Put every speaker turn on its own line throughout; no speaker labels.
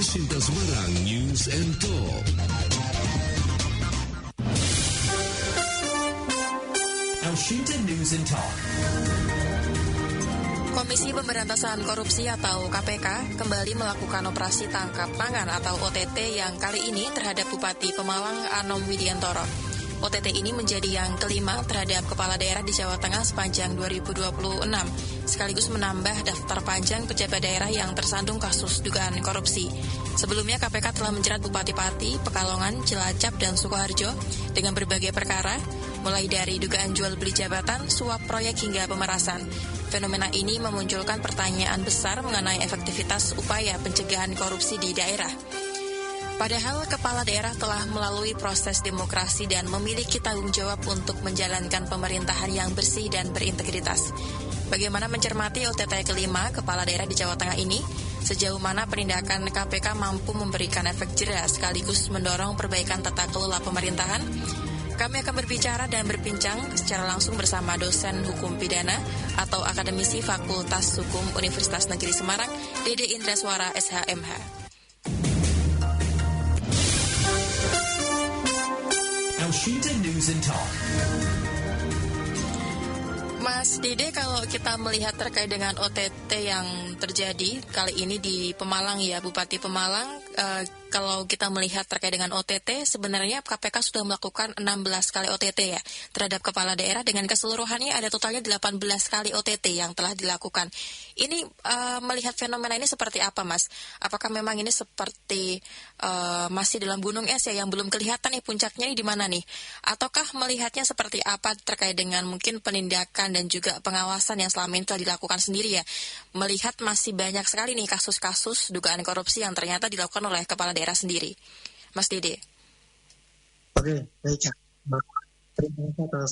Cinta Semarang News and Talk.
Elshinta News and Talk.
Komisi Pemberantasan Korupsi atau KPK kembali melakukan operasi tangkap tangan atau OTT yang kali ini terhadap Bupati Pemalang Anom Widiantoro. OTT ini menjadi yang kelima terhadap kepala daerah di Jawa Tengah sepanjang 2026, sekaligus menambah daftar panjang pejabat daerah yang tersandung kasus dugaan korupsi. Sebelumnya KPK telah menjerat Bupati Pati, Pekalongan, Cilacap, dan Sukoharjo dengan berbagai perkara, mulai dari dugaan jual beli jabatan, suap proyek hingga pemerasan. Fenomena ini memunculkan pertanyaan besar mengenai efektivitas upaya pencegahan korupsi di daerah. Padahal kepala daerah telah melalui proses demokrasi dan memiliki tanggung jawab untuk menjalankan pemerintahan yang bersih dan berintegritas. Bagaimana mencermati OTT kelima kepala daerah di Jawa Tengah ini? Sejauh mana penindakan KPK mampu memberikan efek jera sekaligus mendorong perbaikan tata kelola pemerintahan? Kami akan berbicara dan berbincang secara langsung bersama dosen hukum pidana atau akademisi Fakultas Hukum Universitas Negeri Semarang, Dede Indraswara SHMH.
Elshinta News and Talk.
Mas Dede, kalau kita melihat terkait dengan OTT yang terjadi kali ini di Pemalang ya, Bupati Pemalang, kalau kita melihat terkait dengan OTT, sebenarnya KPK sudah melakukan 16 kali OTT ya, terhadap kepala daerah dengan keseluruhannya ada totalnya 18 kali OTT yang telah dilakukan. Ini melihat fenomena ini seperti apa, Mas? Apakah memang ini seperti masih dalam gunung es ya, yang belum kelihatan nih puncaknya ini di mana nih? Ataukah melihatnya seperti apa terkait dengan mungkin penindakan dan juga pengawasan yang selama ini telah dilakukan sendiri ya? Melihat masih banyak sekali nih kasus-kasus dugaan korupsi yang ternyata dilakukan oleh kepala daerah sendiri. Mas Dede.
Oke, baik ya. Terima kasih atas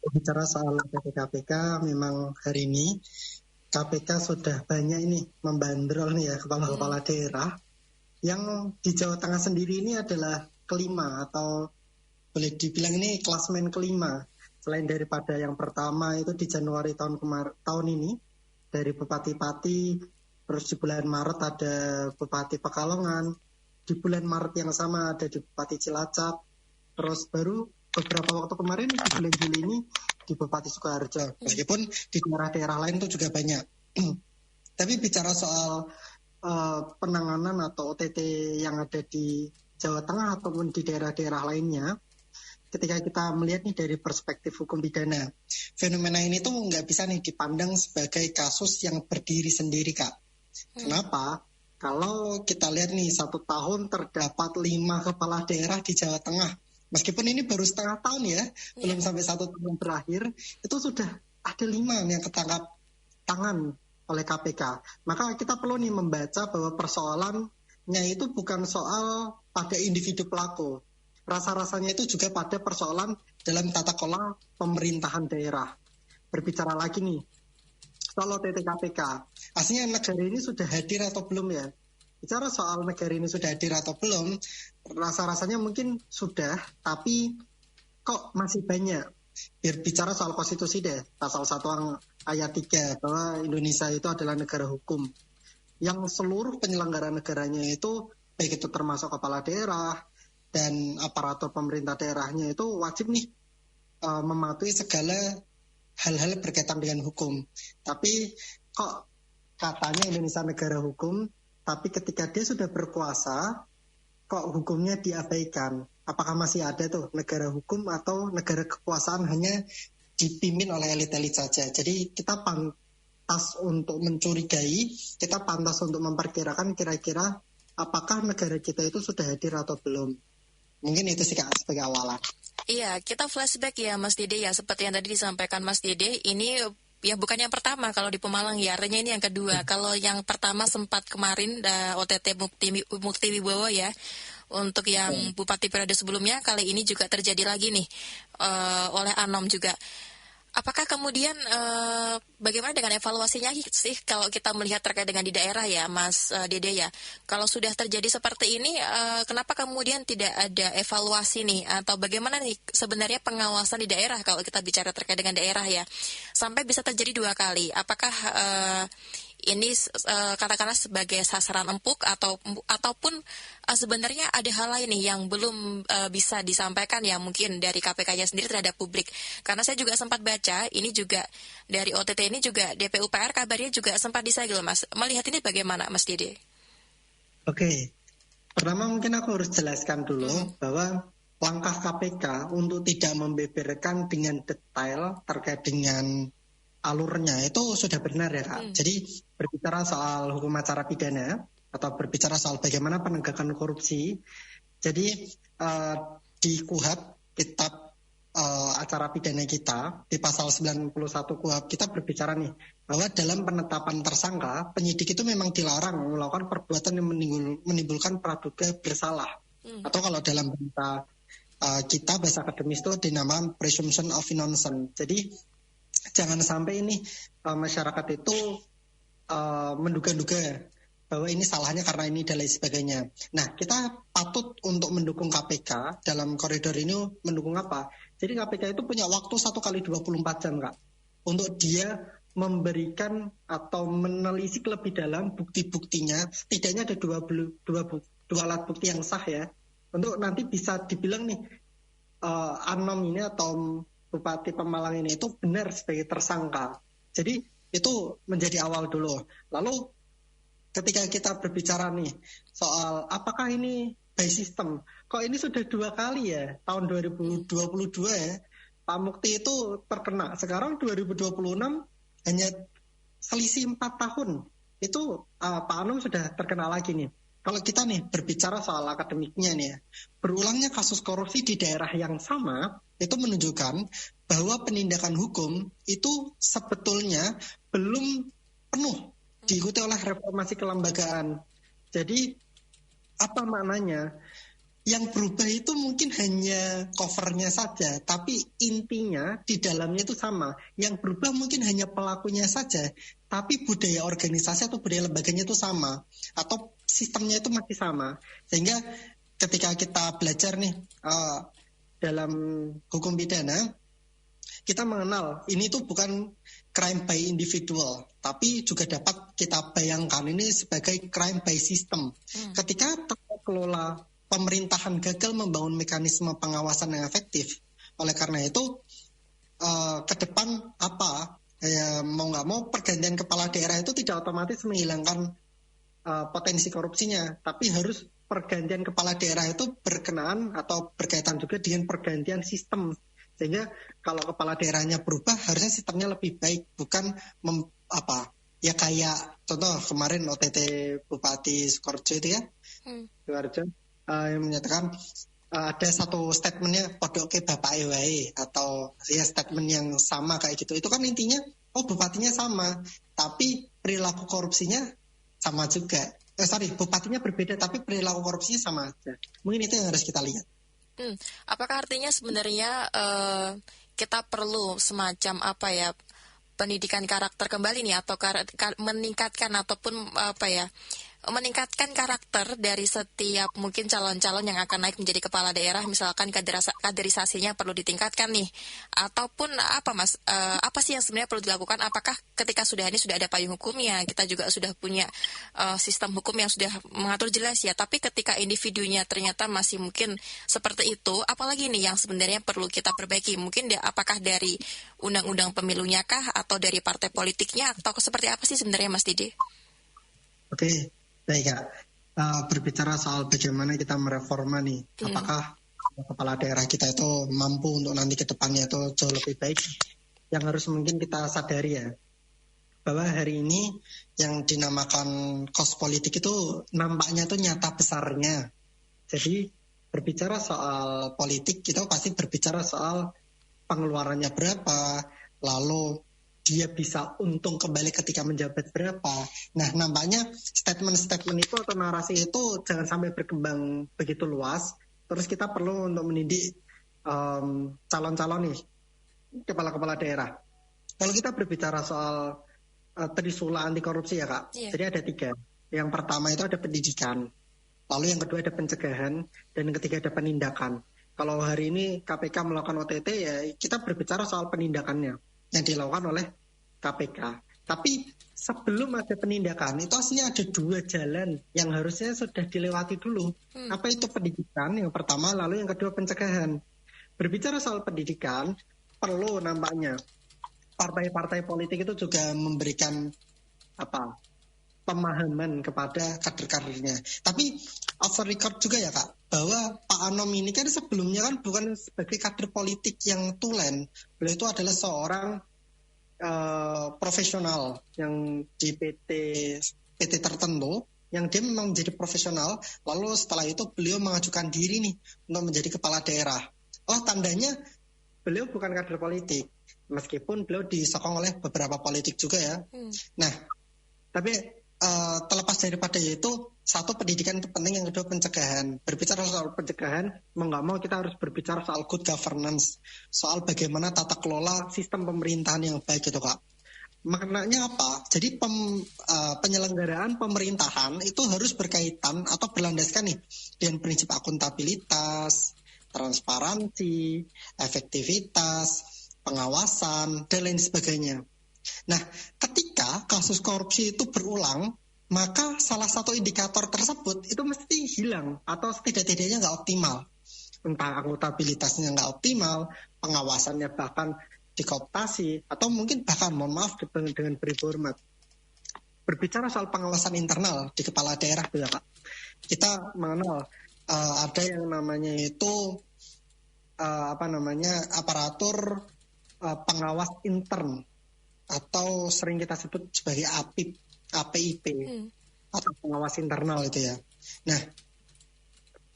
bicara soal KPK, memang hari ini KPK sudah banyak ini membandrol nih ya kepala-kepala daerah yang di Jawa Tengah sendiri ini adalah kelima atau boleh dibilang ini klasmen kelima. Selain daripada yang pertama itu di Januari tahun ini dari Bupati Pati, terus di bulan Maret ada Bupati Pekalongan, di bulan Maret yang sama ada di Bupati Cilacap, terus baru beberapa waktu kemarin di bulan Juli ini di Bupati Sukoharjo. Meskipun di daerah-daerah lain itu juga banyak. Tapi bicara soal penanganan atau OTT yang ada di Jawa Tengah ataupun di daerah-daerah lainnya, ketika kita melihat nih dari perspektif hukum pidana, fenomena ini tuh nggak bisa nih dipandang sebagai kasus yang berdiri sendiri, Kak. Kenapa? Kalau kita lihat nih 1 tahun terdapat 5 kepala daerah di Jawa Tengah. Meskipun ini baru setengah tahun ya, belum sampai 1 tahun terakhir, itu sudah ada 5 yang ketangkap tangan oleh KPK. Maka kita perlu nih membaca bahwa persoalannya itu bukan soal pada individu pelaku. Rasa-rasanya itu juga pada persoalan dalam tata kelola pemerintahan daerah. Berbicara lagi nih, soal OTT KPK, aslinya negara ini sudah hadir atau belum ya? Bicara soal negara ini sudah hadir atau belum, rasa-rasanya mungkin sudah, tapi kok masih banyak. Bicara soal konstitusi deh, pasal 1 ayat 3, bahwa Indonesia itu adalah negara hukum. Yang seluruh penyelenggara negaranya itu, baik itu termasuk kepala daerah, dan aparatur pemerintah daerahnya itu wajib nih mematuhi segala hal-hal berkaitan dengan hukum. Tapi kok katanya Indonesia negara hukum, tapi ketika dia sudah berkuasa, kok hukumnya diabaikan? Apakah masih ada tuh negara hukum atau negara kekuasaan hanya dipimpin oleh elit-elit saja? Jadi kita pantas untuk mencurigai, kita pantas untuk memperkirakan kira-kira apakah negara kita itu sudah hadir atau belum. Mungkin itu sih Kak sebagai awalan.
Iya, kita flashback ya Mas Dede ya, seperti yang tadi disampaikan Mas Dede, ini ya bukan yang pertama kalau di Pemalang ya, artinya ini yang kedua. Kalau yang pertama sempat kemarin OTT Mukti Wibowo ya, untuk yang Bupati periode sebelumnya, kali ini juga terjadi lagi nih oleh Anom juga. Apakah kemudian bagaimana dengan evaluasinya sih kalau kita melihat terkait dengan di daerah ya Mas Dede ya? Kalau sudah terjadi seperti ini, kenapa kemudian tidak ada evaluasi nih? Atau bagaimana nih sebenarnya pengawasan di daerah kalau kita bicara terkait dengan daerah ya? Sampai bisa terjadi 2 kali. Apakah ini katakanlah sebagai sasaran empuk ataupun sebenarnya ada hal lain nih yang belum bisa disampaikan ya mungkin dari KPK-nya sendiri terhadap publik. Karena saya juga sempat baca, ini juga dari OTT ini juga DPUPR kabarnya juga sempat disegel, Mas. Melihat ini bagaimana, Mas Dede?
Oke, pertama mungkin aku harus jelaskan dulu bahwa langkah KPK untuk tidak membeberkan dengan detail terkait dengan alurnya itu sudah benar ya Kak. Jadi berbicara soal hukum acara pidana atau berbicara soal bagaimana penegakan korupsi. Jadi di KUHP, kitab acara pidana kita, di pasal 91 KUHP kita berbicara nih bahwa dalam penetapan tersangka, penyidik itu memang dilarang melakukan perbuatan yang menimbulkan praduga bersalah. Atau kalau dalam bahasa kita bahasa akademis itu dinamakan presumption of innocence. Jadi jangan sampai ini masyarakat itu menduga-duga bahwa ini salahnya karena ini dan lain sebagainya. Nah, kita patut untuk mendukung KPK dalam koridor ini mendukung apa? Jadi KPK itu punya waktu 1 kali 24 jam, Kak, untuk dia memberikan atau menelisik lebih dalam bukti-buktinya. Setidaknya ada dua alat bukti yang sah ya, untuk nanti bisa dibilang nih Anom ini atau Bupati Pemalang ini itu benar sebagai tersangka. Jadi itu menjadi awal dulu. Lalu ketika kita berbicara nih soal apakah ini by system, kok ini sudah 2 kali ya, tahun 2022 ya, Pak Mukti itu terkena. Sekarang 2026 hanya selisih 4 tahun. Itu Pak Anom sudah terkena lagi nih. Kalau kita nih berbicara soal akademiknya nih ya, berulangnya kasus korupsi di daerah yang sama itu menunjukkan bahwa penindakan hukum itu sebetulnya belum penuh diikuti oleh reformasi kelembagaan. Jadi apa maknanya? Yang berubah itu mungkin hanya covernya saja, tapi intinya di dalamnya itu sama. Yang berubah mungkin hanya pelakunya saja, tapi budaya organisasi atau budaya lembaganya itu sama, atau sistemnya itu masih sama. Sehingga ketika kita belajar nih dalam hukum pidana, kita mengenal ini tuh bukan crime by individual, tapi juga dapat kita bayangkan ini sebagai crime by system. Ketika tata kelola pemerintahan gagal membangun mekanisme pengawasan yang efektif, oleh karena itu ke depan mau nggak mau pergantian kepala daerah itu tidak otomatis menghilangkan potensi korupsinya, tapi harus pergantian kepala daerah itu berkenaan atau berkaitan juga dengan pergantian sistem. Sehingga kalau kepala daerahnya berubah, harusnya sistemnya lebih baik, bukan ya kayak contoh kemarin OTT Bupati Sukoharjo itu ya, Sukoharjo yang menyatakan ada satu statementnya podoke bapak wae atau ya statement yang sama kayak gitu. Itu kan intinya bupatinya sama, tapi perilaku korupsinya sama juga. Bupatinya berbeda tapi perilaku korupsinya sama aja. Mungkin itu yang harus kita lihat.
Apakah artinya sebenarnya kita perlu semacam pendidikan karakter kembali nih, atau meningkatkan ataupun meningkatkan karakter dari setiap mungkin calon-calon yang akan naik menjadi kepala daerah, misalkan kaderisasinya perlu ditingkatkan nih, ataupun apa sih yang sebenarnya perlu dilakukan? Apakah ketika sudah ada payung hukumnya, kita juga sudah punya sistem hukum yang sudah mengatur jelas ya, tapi ketika individunya ternyata masih mungkin seperti itu, apalagi nih yang sebenarnya perlu kita perbaiki? Mungkin apakah dari undang-undang pemilunya kah, atau dari partai politiknya, atau seperti apa sih sebenarnya Mas Dede?
Oke. Baik Kak, berbicara soal bagaimana kita mereforma nih, apakah kepala daerah kita itu mampu untuk nanti ke depannya itu jauh lebih baik? Yang harus mungkin kita sadari ya, bahwa hari ini yang dinamakan kos politik itu nampaknya itu nyata besarnya. Jadi berbicara soal politik, kita pasti berbicara soal pengeluarannya berapa, lalu dia bisa untung kembali ketika menjabat berapa. Nah, nampaknya statement-statement itu atau narasi itu jangan sampai berkembang begitu luas. Terus kita perlu untuk mendidik calon-calon nih, kepala-kepala daerah. Kalau kita berbicara soal trisula anti korupsi ya Kak, jadi ada 3. Yang pertama itu ada pendidikan, lalu yang kedua ada pencegahan, dan yang ketiga ada penindakan. Kalau hari ini KPK melakukan OTT ya kita berbicara soal penindakannya yang dilakukan oleh KPK. Tapi sebelum ada penindakan itu aslinya ada 2 jalan yang harusnya sudah dilewati dulu. Apa itu pendidikan yang pertama, lalu yang kedua pencegahan. Berbicara soal pendidikan, perlu nampaknya partai-partai politik itu juga memberikan pemahaman kepada kader-kadernya. Tapi off the record juga ya Kak, bahwa Pak Anom ini kan sebelumnya kan bukan sebagai kader politik yang tulen. Beliau itu adalah seorang profesional yang di PT tertentu, yang dia memang menjadi profesional. Lalu setelah itu beliau mengajukan diri nih untuk menjadi kepala daerah. Oh, tandanya beliau bukan kader politik, meskipun beliau disokong oleh beberapa politik juga ya. Nah, tapi terlepas daripada itu, satu, pendidikan itu penting, yang kedua pencegahan. Berbicara soal pencegahan, mau nggak mau kita harus berbicara soal good governance, soal bagaimana tata kelola sistem pemerintahan yang baik gitu Kak. Maknanya apa? Jadi penyelenggaraan pemerintahan itu harus berkaitan atau berlandaskan nih dengan prinsip akuntabilitas, transparansi, efektivitas, pengawasan, dan lain sebagainya. Nah, ketika kasus korupsi itu berulang, maka salah satu indikator tersebut itu mesti hilang atau setidak-tidaknya nggak optimal. Entah akuntabilitasnya nggak optimal, pengawasannya bahkan dikooptasi, atau mungkin bahkan, mohon maaf dengan beri hormat, berbicara soal pengawasan internal di kepala daerah ya Pak, kita mengenal ada yang namanya itu aparatur pengawas intern, atau sering kita sebut sebagai APIP atau pengawas internal itu ya. Nah,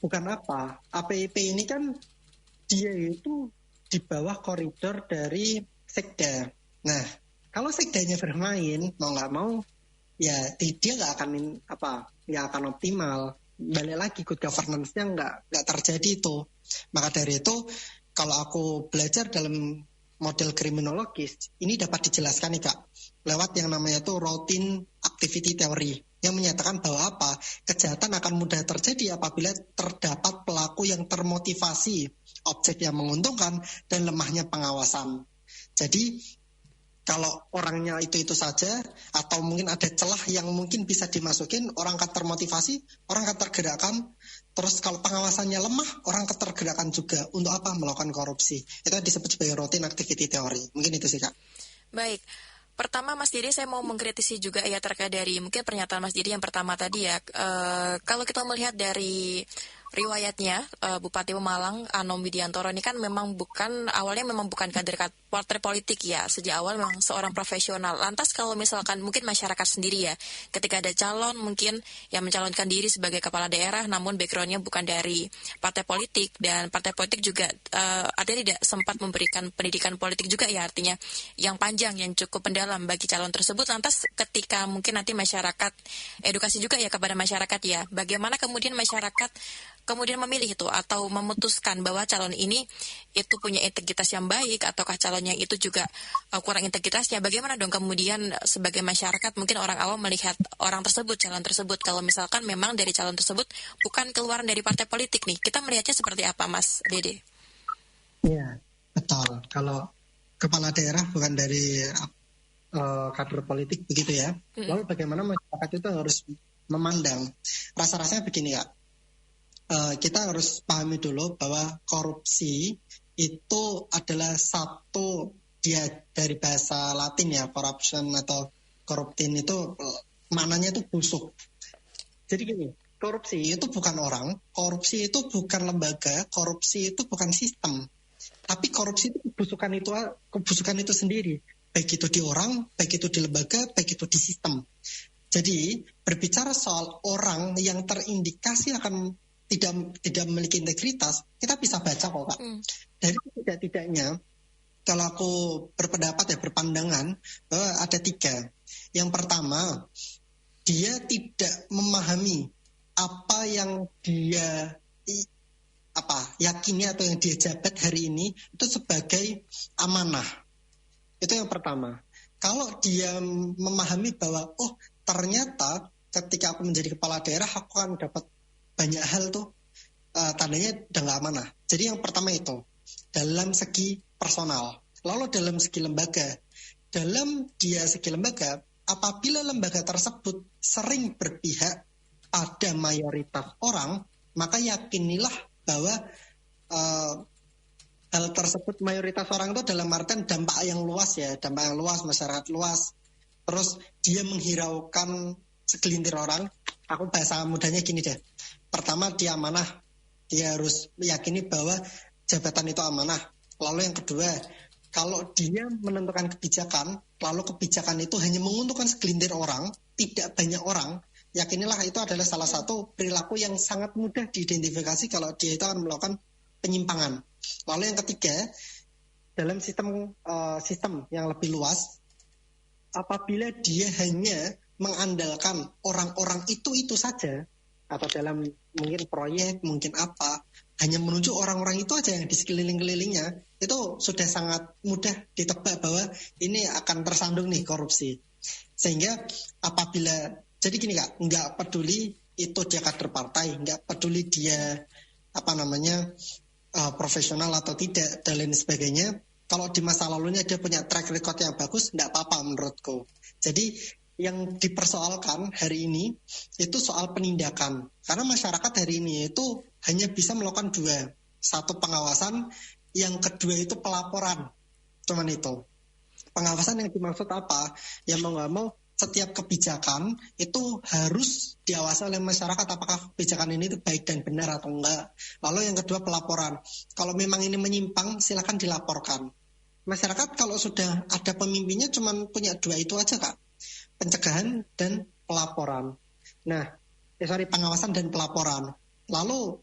bukan apa, APIP ini kan dia itu di bawah koridor dari sekda. Nah, kalau sekdanya bermain, mau nggak mau ya dia nggak akan optimal. Balik lagi, good governance-nya nggak terjadi itu. Maka dari itu, kalau aku belajar dalam model kriminologis, ini dapat dijelaskan nih Kak, lewat yang namanya itu routine activity theory, yang menyatakan bahwa kejahatan akan mudah terjadi apabila terdapat pelaku yang termotivasi, objek yang menguntungkan, dan lemahnya pengawasan. Jadi kalau orangnya itu saja, atau mungkin ada celah yang mungkin bisa dimasukin, orang akan termotivasi, orang akan tergerakkan. Terus kalau pengawasannya lemah, orang akan tergerakkan juga untuk melakukan korupsi. Itu disebut sebagai routine activity theory. Mungkin itu sih Kak.
Baik. Pertama Mas Didi, saya mau mengkritisi juga ya terkait dari mungkin pernyataan Mas Didi yang pertama tadi ya. Kalau kita melihat dari riwayatnya, Bupati Pemalang Anom Widiantoro ini kan awalnya memang bukan kader partai politik ya, sejak awal memang seorang profesional. Lantas kalau misalkan mungkin masyarakat sendiri ya, ketika ada calon mungkin yang mencalonkan diri sebagai kepala daerah, namun backgroundnya bukan dari partai politik, dan partai politik juga artinya tidak sempat memberikan pendidikan politik juga ya, artinya yang panjang, yang cukup mendalam bagi calon tersebut. Lantas ketika mungkin nanti masyarakat, edukasi juga ya kepada masyarakat ya, bagaimana kemudian masyarakat kemudian memilih itu atau memutuskan bahwa calon ini itu punya integritas yang baik, ataukah calonnya itu juga kurang integritasnya. Bagaimana dong kemudian sebagai masyarakat, mungkin orang awam melihat orang tersebut, calon tersebut, kalau misalkan memang dari calon tersebut bukan keluaran dari partai politik nih, kita melihatnya seperti apa Mas Dede?
Iya, betul. Kalau kepala daerah bukan dari kader politik begitu ya. Lalu bagaimana masyarakat itu harus memandang? Rasa-rasanya begini Kak. Kita harus pahami dulu bahwa korupsi itu adalah satu, dia dari bahasa Latin ya, corruption atau corruptin itu maknanya itu busuk. Jadi gini, korupsi itu bukan orang, korupsi itu bukan lembaga, korupsi itu bukan sistem, tapi korupsi itu kebusukan itu sendiri, baik itu di orang, baik itu di lembaga, baik itu di sistem. Jadi berbicara soal orang yang terindikasi akan tidak memiliki integritas, kita bisa baca kok Kak. Dari tidak-tidaknya, kalau aku berpandangan bahwa ada 3. Yang pertama, dia tidak memahami apa yang dia yakini atau yang dia jabat hari ini itu sebagai amanah. Itu yang pertama. Kalau dia memahami bahwa ternyata ketika aku menjadi kepala daerah aku akan dapat banyak hal tuh, tandanya udah nggak amanah. Jadi yang pertama itu dalam segi personal. Lalu dalam segi lembaga, dalam dia segi lembaga, apabila lembaga tersebut sering berpihak pada mayoritas orang, maka yakinilah bahwa hal tersebut mayoritas orang itu dalam artian dampak yang luas ya, dampak yang luas, masyarakat luas. Terus dia menghiraukan segelintir orang. Aku bahasa mudahnya gini deh. Pertama, dia amanah. Dia harus meyakini bahwa jabatan itu amanah. Lalu yang kedua, kalau dia menentukan kebijakan, lalu kebijakan itu hanya menguntungkan segelintir orang, tidak banyak orang, yakinilah itu adalah salah satu perilaku yang sangat mudah diidentifikasi kalau dia itu akan melakukan penyimpangan. Lalu yang ketiga, dalam sistem yang lebih luas, apabila dia hanya mengandalkan orang-orang itu saja, atau dalam mungkin proyek, mungkin apa, hanya menunjuk orang-orang itu aja yang di sekeliling-kelilingnya, itu sudah sangat mudah ditebak bahwa ini akan tersandung nih korupsi. Sehingga apabila, jadi gini Kak, nggak peduli itu dia kader partai, nggak peduli dia profesional atau tidak dan lain sebagainya, kalau di masa lalunya dia punya track record yang bagus, nggak apa-apa menurutku. Jadi yang dipersoalkan hari ini itu soal penindakan. Karena masyarakat hari ini itu hanya bisa melakukan dua. Satu, pengawasan, yang kedua itu pelaporan. Cuman itu. Pengawasan yang dimaksud apa? Ya mau nggak mau setiap kebijakan itu harus diawasi oleh masyarakat apakah kebijakan ini itu baik dan benar atau enggak. Lalu yang kedua, pelaporan. Kalau memang ini menyimpang, silakan dilaporkan. Masyarakat kalau sudah ada pemimpinnya cuma punya dua itu aja Kak. Pencegahan dan pelaporan. Pengawasan dan pelaporan. Lalu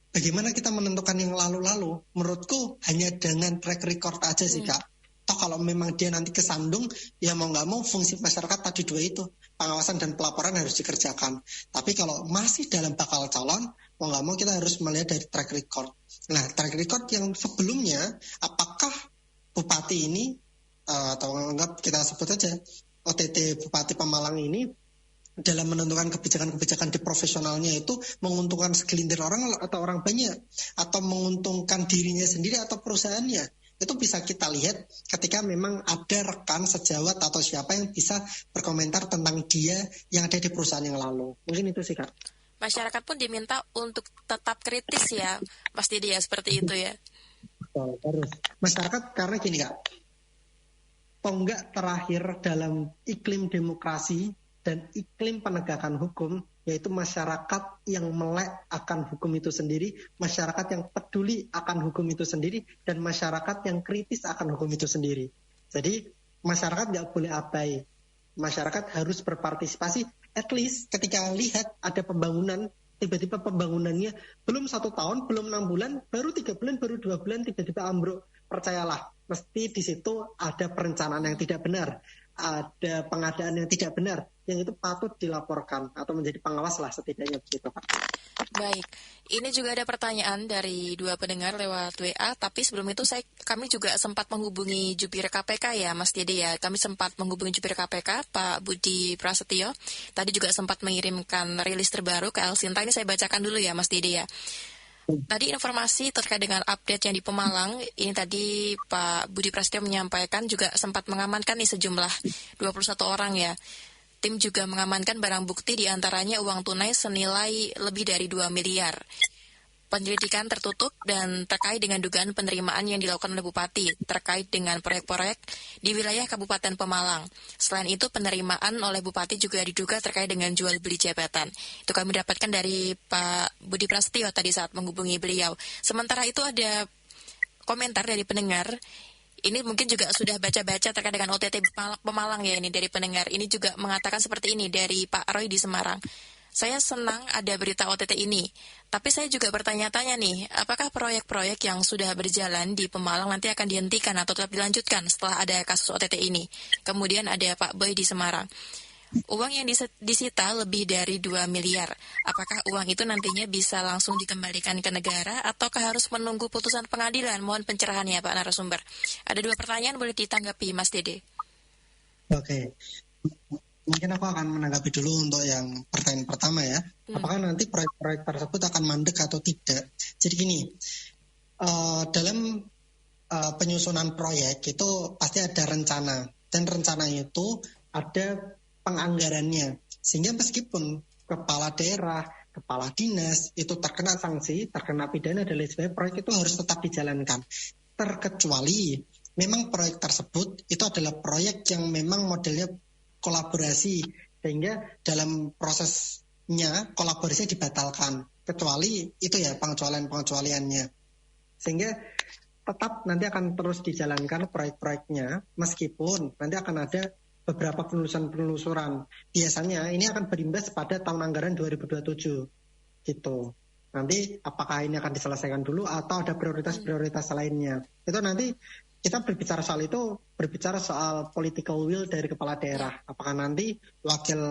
bagaimana kita menentukan yang lalu-lalu? Menurutku hanya dengan track record aja sih Kak. Toh kalau memang dia nanti kesandung, ya mau nggak mau fungsi masyarakat tadi dua itu, pengawasan dan pelaporan harus dikerjakan. Tapi kalau masih dalam bakal calon, mau nggak mau kita harus melihat dari track record. Nah, track record yang sebelumnya, apakah bupati ini atau anggap kita sebut aja OTT Bupati Pemalang ini dalam menentukan kebijakan-kebijakan di profesionalnya itu menguntungkan segelintir orang atau orang banyak, atau menguntungkan dirinya sendiri atau perusahaannya. Itu bisa kita lihat ketika memang ada rekan sejawat atau siapa yang bisa berkomentar tentang dia yang ada di perusahaan yang lalu. Mungkin itu sih Kak.
Masyarakat pun diminta untuk tetap kritis ya, pasti dia seperti itu ya.
Betul, harus. Masyarakat karena gini Kak, tonggak terakhir dalam iklim demokrasi dan iklim penegakan hukum, yaitu masyarakat yang melek akan hukum itu sendiri, masyarakat yang peduli akan hukum itu sendiri, dan masyarakat yang kritis akan hukum itu sendiri. Jadi masyarakat nggak boleh abai, masyarakat harus berpartisipasi. At least ketika lihat ada pembangunan, tiba-tiba pembangunannya belum 1 tahun, belum 6 bulan, baru 3 bulan, baru 2 bulan, tiba-tiba ambruk. Percayalah, mesti di situ ada perencanaan yang tidak benar, ada pengadaan yang tidak benar, yang itu patut dilaporkan atau menjadi pengawas lah setidaknya begitu Pak.
Baik, ini juga ada pertanyaan dari 2 pendengar lewat WA, tapi sebelum itu kami juga sempat menghubungi Jubir KPK ya Mas Dede ya. Kami sempat menghubungi Jubir KPK Pak Budi Prasetyo. Tadi juga sempat mengirimkan rilis terbaru ke Elsinta. Ini saya bacakan dulu ya Mas Dede ya. Tadi informasi terkait dengan update yang di Pemalang, ini tadi Pak Budi Prasetyo menyampaikan juga sempat mengamankan nih sejumlah 21 orang ya. Tim juga mengamankan barang bukti diantaranya uang tunai senilai lebih dari 2 miliar. Penyelidikan tertutup dan terkait dengan dugaan penerimaan yang dilakukan oleh Bupati terkait dengan proyek-proyek di wilayah Kabupaten Pemalang. Selain itu, penerimaan oleh Bupati juga diduga terkait dengan jual beli jabatan. Itu kami dapatkan dari Pak Budi Prasetyo tadi saat menghubungi beliau. Sementara itu ada komentar dari pendengar. Ini mungkin juga sudah baca-baca terkait dengan OTT Pemalang ya ini dari pendengar. Ini juga mengatakan seperti ini dari Pak Roy di Semarang. Saya senang ada berita OTT ini, tapi saya juga bertanya-tanya nih, apakah proyek-proyek yang sudah berjalan di Pemalang nanti akan dihentikan atau tetap dilanjutkan setelah ada kasus OTT ini? Kemudian ada Pak Boy di Semarang. Uang yang disita lebih dari 2 miliar. Apakah uang itu nantinya bisa langsung dikembalikan ke negara ataukah harus menunggu putusan pengadilan? Mohon pencerahannya Pak narasumber. Ada 2 pertanyaan, boleh ditanggapi Mas Dede.
Oke. Mungkin aku akan menanggapi dulu untuk yang pertanyaan pertama ya. Apakah nanti proyek-proyek tersebut akan mandek atau tidak? Jadi gini, dalam penyusunan proyek itu pasti ada rencana. dan rencana itu ada penganggarannya. Sehingga meskipun kepala daerah, kepala dinas itu terkena sanksi, terkena pidana dan lain sebagainya, proyek itu harus tetap dijalankan. Terkecuali memang proyek tersebut itu adalah proyek yang memang modelnya kolaborasi, sehingga dalam prosesnya kolaborasinya dibatalkan. Kecuali itu ya pengecualiannya. Sehingga tetap nanti akan terus dijalankan proyek-proyeknya, meskipun nanti akan ada beberapa penelusuran. Biasanya ini akan berimbas pada tahun anggaran 2027 gitu. Nanti apakah ini akan diselesaikan dulu atau ada prioritas-prioritas lainnya. Itu nanti kita berbicara soal itu, berbicara soal political will dari kepala daerah. Apakah nanti wakil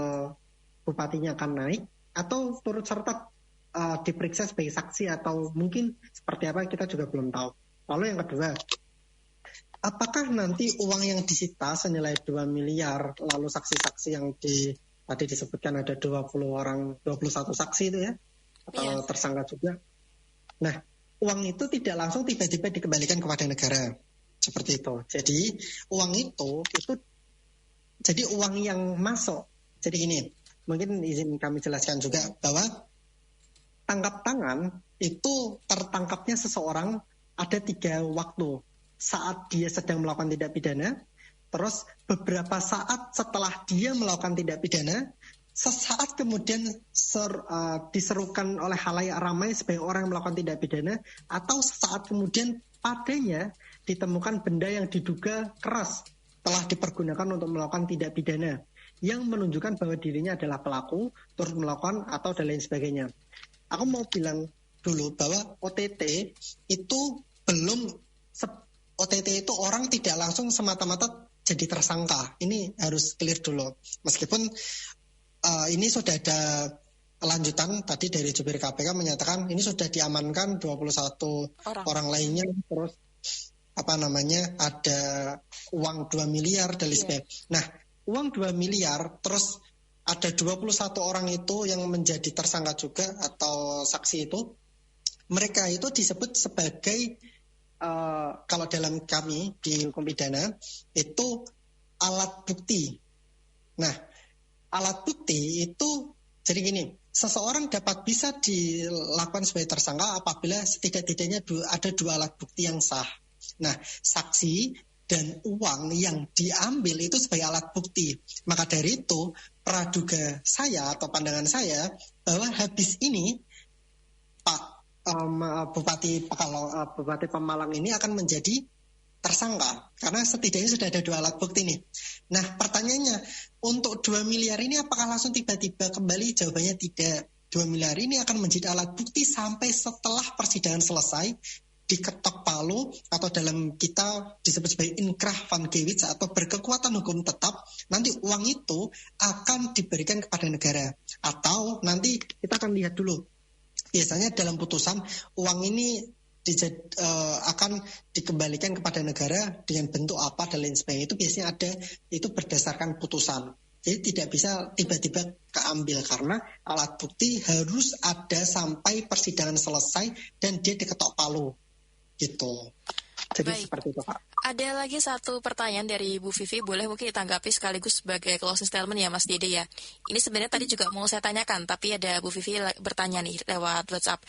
bupatinya akan naik atau turut serta diperiksa sebagai saksi atau mungkin seperti apa kita juga belum tahu. Lalu yang kedua, apakah nanti uang yang disita senilai 2 miliar, lalu saksi-saksi yang tadi disebutkan ada 21 saksi itu ya, atau tersangka juga. Nah, uang itu tidak langsung tiba-tiba dikembalikan kepada negara. Seperti itu. Jadi, uang itu jadi uang yang masuk. Jadi ini, mungkin izin kami jelaskan juga bahwa tangkap tangan itu tertangkapnya seseorang ada 3 waktu. Saat dia sedang melakukan tindak pidana, terus beberapa saat setelah dia melakukan tindak pidana, sesaat kemudian diserukan oleh khalayak ramai sebagai orang yang melakukan tindak pidana, atau sesaat kemudian padanya ditemukan benda yang diduga keras telah dipergunakan untuk melakukan tindak pidana yang menunjukkan bahwa dirinya adalah pelaku, turut melakukan atau dan lain sebagainya. Aku mau bilang dulu bahwa OTT itu belum OTT itu orang tidak langsung semata-mata jadi tersangka. Ini harus clear dulu. Meskipun ini sudah ada lanjutan tadi dari jubir KPK menyatakan ini sudah diamankan 21 orang lainnya, terus ada uang 2 miliar dan sebagainya. Nah, uang 2 miliar terus ada 21 orang itu yang menjadi tersangka juga atau saksi itu, mereka itu disebut sebagai kalau dalam kami di hukum pidana itu alat bukti. Nah, alat bukti itu jadi gini, seseorang dapat bisa dilakukan sebagai tersangka apabila setidak-tidaknya ada 2 alat bukti yang sah. Nah, saksi dan uang yang diambil itu sebagai alat bukti. Maka dari itu, praduga saya atau pandangan saya bahwa habis ini Pak Bupati Pemalang ini akan menjadi tersangka karena setidaknya sudah ada 2 alat bukti nih. Nah, pertanyaannya, untuk 2 miliar ini apakah langsung tiba-tiba kembali? Jawabannya tidak. 2 miliar ini akan menjadi alat bukti sampai setelah persidangan selesai, diketok palu atau dalam kita disebut sebagai inkrah van gewitz atau berkekuatan hukum tetap, nanti uang itu akan diberikan kepada negara. Atau nanti kita akan lihat dulu, biasanya dalam putusan uang ini akan dikembalikan kepada negara dengan bentuk apa dan lain sebagainya. Itu biasanya ada, itu berdasarkan putusan. Jadi tidak bisa tiba-tiba keambil karena alat bukti harus ada sampai persidangan selesai dan dia diketok palu. Gitu. Jadi
baik.
Seperti itu, Pak.
Ada lagi satu pertanyaan dari Bu Vivi, boleh mungkin ditanggapi sekaligus sebagai closing statement ya Mas Dede ya. Ini sebenarnya tadi juga mau saya tanyakan, tapi ada Bu Vivi bertanya nih lewat WhatsApp.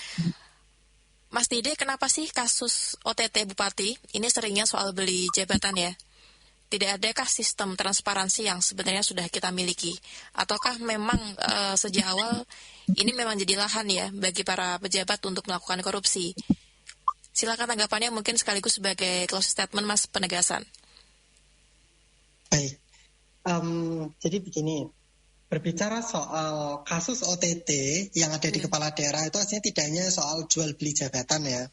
Mas Dede, kenapa sih kasus OTT Bupati ini seringnya soal beli jabatan ya? Tidak adakah sistem transparansi yang sebenarnya sudah kita miliki? Ataukah memang sejak awal ini memang jadi lahan ya bagi para pejabat untuk melakukan korupsi? Silakan tanggapannya mungkin sekaligus sebagai closing statement Mas penegasan.
Baik, jadi begini, berbicara soal kasus OTT yang ada di kepala daerah itu aslinya tidak hanya soal jual beli jabatan ya.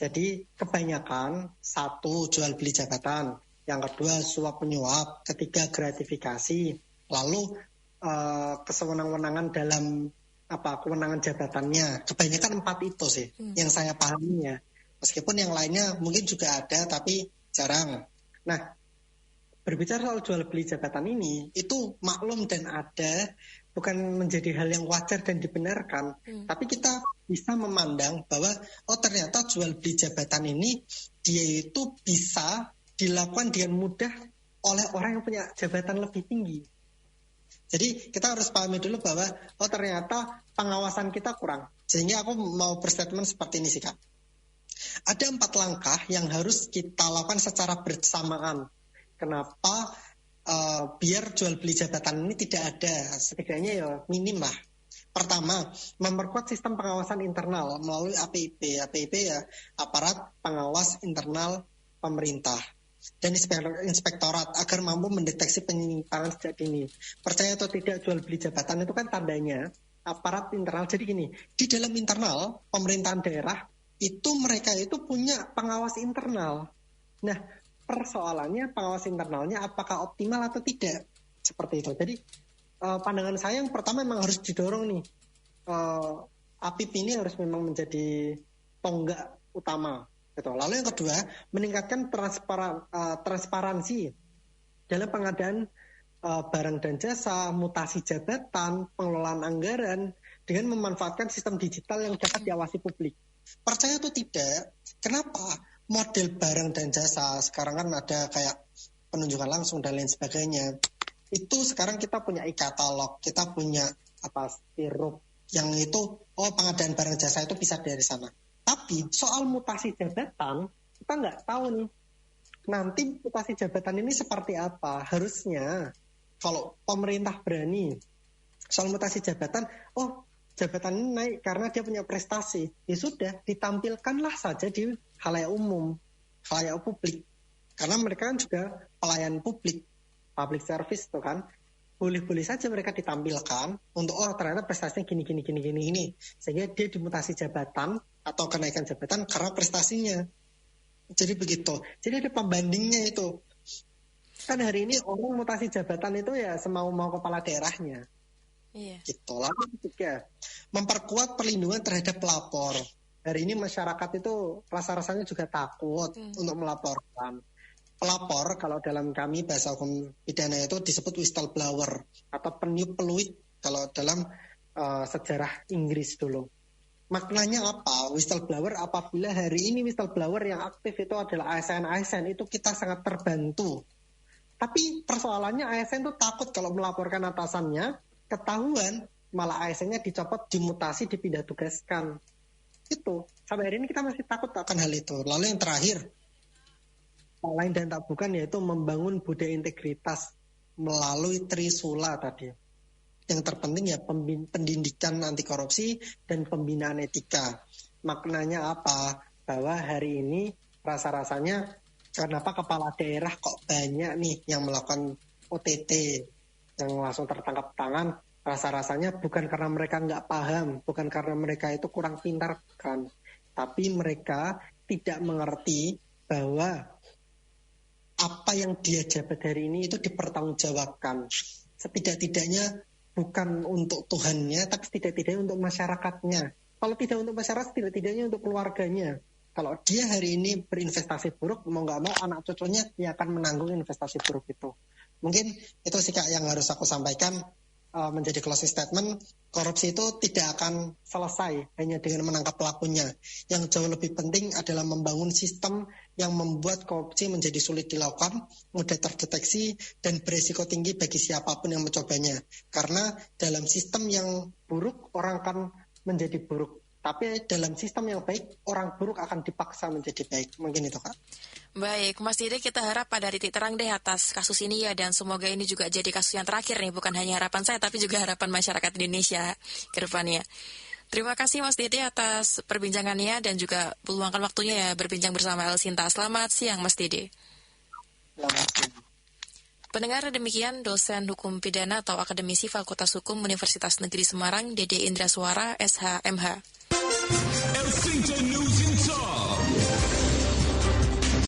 Jadi kebanyakan, 1 jual beli jabatan, yang kedua suap menyuap, ketiga gratifikasi, lalu kesewenang-wenangan dalam kewenangan jabatannya. Kebanyakan 4 itu sih yang saya pahami ya. Meskipun yang lainnya mungkin juga ada, tapi jarang. Nah, berbicara soal jual beli jabatan ini, itu maklum dan ada, bukan menjadi hal yang wajar dan dibenarkan. Tapi kita bisa memandang bahwa, ternyata jual beli jabatan ini, dia itu bisa dilakukan dengan mudah oleh orang yang punya jabatan lebih tinggi. Jadi kita harus pahami dulu bahwa ternyata pengawasan kita kurang. Sehingga aku mau berstatement seperti ini sih Kak. Ada 4 langkah yang harus kita lakukan secara bersamaan. Kenapa? Biar jual beli jabatan ini tidak ada, setidaknya ya minim lah. Pertama, memperkuat sistem pengawasan internal melalui APIP. APIP ya aparat pengawas internal pemerintah dan inspektorat agar mampu mendeteksi penyimpangan sejak dini. Percaya atau tidak, jual beli jabatan itu kan tandanya aparat internal. Jadi gini, di dalam internal pemerintahan daerah itu mereka itu punya pengawas internal. Nah, persoalannya pengawas internalnya apakah optimal atau tidak, seperti itu. Jadi pandangan saya yang pertama memang harus didorong nih, APIP ini harus memang menjadi tonggak utama gitu. Lalu yang kedua, meningkatkan transparansi dalam pengadaan barang dan jasa, mutasi jabatan, pengelolaan anggaran dengan memanfaatkan sistem digital yang dapat diawasi publik. Percaya atau tidak, kenapa model barang dan jasa sekarang kan ada kayak penunjukan langsung dan lain sebagainya. Itu sekarang kita punya e-katalog, kita punya sirup yang itu pengadaan barang jasa itu bisa dari sana. Tapi soal mutasi jabatan kita nggak tahu nih nanti mutasi jabatan ini seperti apa. Harusnya kalau pemerintah berani soal mutasi jabatan, jabatan ini naik karena dia punya prestasi, ya sudah ditampilkanlah saja di khalayak umum, khalayak publik. Karena mereka kan juga pelayan publik, public service tuh kan. Boleh-boleh saja mereka ditampilkan untuk ternyata prestasinya gini. Sehingga dia dimutasi jabatan atau kenaikan jabatan karena prestasinya. Jadi begitu. Jadi ada pembandingnya itu. Kan hari ini orang mutasi jabatan itu ya semau-mau kepala daerahnya. Iya. Gitu. Lalu ketiga, memperkuat perlindungan terhadap pelapor. Hari ini masyarakat itu rasa-rasanya juga takut untuk melaporkan. Pelapor kalau dalam kami bahasa hukum pidana itu disebut whistleblower atau peniup peluit kalau dalam sejarah Inggris dulu. Maknanya apa? Whistleblower apabila hari ini whistleblower yang aktif itu adalah ASN itu kita sangat terbantu. Tapi persoalannya ASN itu takut kalau melaporkan atasannya, ketahuan malah ASN-nya dicopot, dimutasi, dipindah tugaskan. Itu. Sampai hari ini kita masih takut akan hal itu. Lalu yang terakhir, lain dan tak bukan, yaitu membangun budaya integritas melalui Trisula tadi. Yang terpenting ya pendidikan anti korupsi dan pembinaan etika. Maknanya apa? Bahwa hari ini rasa-rasanya kenapa kepala daerah kok banyak nih yang melakukan OTT, yang langsung tertangkap tangan. Rasa-rasanya bukan karena mereka nggak paham, bukan karena mereka itu kurang pintar, kan. Tapi mereka tidak mengerti bahwa apa yang dia jabat hari ini itu dipertanggungjawabkan. Setidak-tidaknya bukan untuk Tuhannya, tapi setidak-tidaknya untuk masyarakatnya. Kalau tidak untuk masyarakat, setidak-tidaknya untuk keluarganya. Kalau dia hari ini berinvestasi buruk, mau nggak mau anak cucunya yang akan menanggung investasi buruk itu. Mungkin itu sih Kak yang harus aku sampaikan menjadi closing statement. Korupsi itu tidak akan selesai hanya dengan menangkap pelakunya. Yang jauh lebih penting adalah membangun sistem yang membuat korupsi menjadi sulit dilakukan, mudah terdeteksi, dan berisiko tinggi bagi siapapun yang mencobanya. Karena dalam sistem yang buruk, orang akan menjadi buruk. Tapi dalam sistem yang baik, orang buruk akan dipaksa menjadi baik. Mungkin itu Kak.
Baik, Mas Dede, kita harap ada titik terang deh atas kasus ini ya, dan semoga ini juga jadi kasus yang terakhir nih, bukan hanya harapan saya tapi juga harapan masyarakat Indonesia ke depannya. Terima kasih Mas Dede atas perbincangannya dan juga meluangkan waktunya ya berbincang bersama El Sinta. Selamat siang Mas Dede.
Selamat siang.
Pendengar, demikian dosen hukum pidana atau akademisi Fakultas Hukum Universitas Negeri Semarang, Dede Indra Suara, SH, MH.
El Sinta News